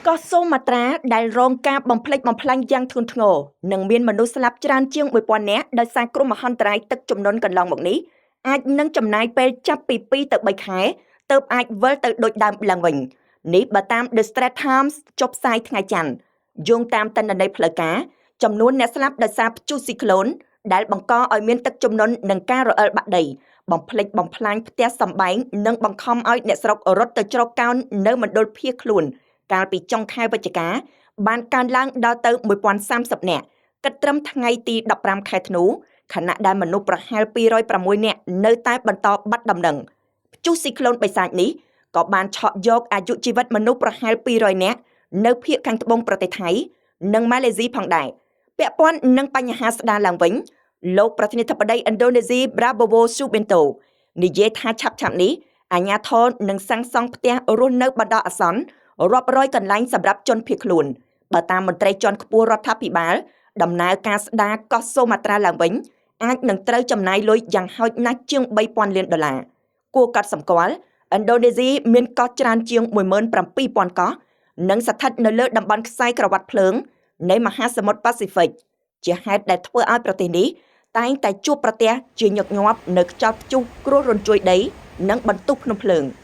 ក៏សូមមាត្រាដែលរងការបំផ្លិចបំផ្លាញយ៉ាងធ្ងន់ធ្ងរនិងមានមនុស្សស្លាប់ច្រើនជាង 1000 នាក់ដោយសារគ្រោះមហន្តរាយទឹកជំនន់កន្លងមកនេះអាចនឹងចំណាយពេលចាប់ពី2ទៅ3ខែទើបអាចវិលទៅដូចដើមឡើងវិញនេះបើតាម The Straits Times ចុះផ្សាយថ្ងៃច័ន្ទយោងតាមទិន្នន័យផ្លូវការចំនួនអ្នកស្លាប់ដោយសារព្យុះស៊ីក្លូនដែលបង្កឲ្យមានទឹកជំនន់និងការរអិលបាក់ដីបំផ្លិចបំផ្លាញផ្ទះសម្បែងនិងបង្ខំឲ្យអ្នកស្រុករត់ទៅជ្រកកោននៅមណ្ឌលភៀសខ្លួនកាលពីចុងខែវិច្ឆិកាបានកើនឡើងដល់ទៅ1030នាក់គិតត្រឹមថ្ងៃទី15ខែធ្នូខណៈដែលមនុស្សប្រហែល206នាក់នៅតែបន្តបាត់ដំណឹងព្យុះស៊ីក្លូនបិសាចនេះក៏បានឆក់យកអាយុជីវិតមនុស្សប្រហែល200នាក់នៅភាគខាងត្បូងប្រទេសថៃនិងម៉ាឡេស៊ីផងដែរពាក់ព័ន្ធនឹងបញ្ហាស្ដារឡើងវិញលោកប្រធានាធិបតីឥណ្ឌូនេស៊ី Prabowo Subianto និយាយថាឆាប់ៗនេះអាជ្ញាធរនឹងសាងសង់ផ្ទះរស់នៅបណ្ដោះអាសន្នរាប់រយកន្លែងសម្រាប់ជនភៀសខ្លួនបើតាមមន្ត្រីជាន់ខ្ពស់រដ្ឋាភិបាលដំណើរការស្ដារកោះសូម៉ាត្រាឡើងវិញអាចនឹងត្រូវចំណាយលុយយ៉ាងហោចណាស់ជាង$3000 លានគួរកត់សម្គាល់ឥណ្ឌូនេស៊ីមានកោះច្រើនជាង17000កោះនិងស្ថិតនៅលើតំបន់ខ្សែក្រវ៉ាត់ភ្លើងនៃមហាសមុទ្រប៉ាស៊ីហ្វិកជាហេតុដែលធ្វើឲ្យប្រទេសនេះតែងតែជួបប្រទះជាញឹកញាប់នៅខ្យល់ព្យុះគ្រោះរញ្ជួយដីនិងបន្ទុះភ្នំភ្លើង។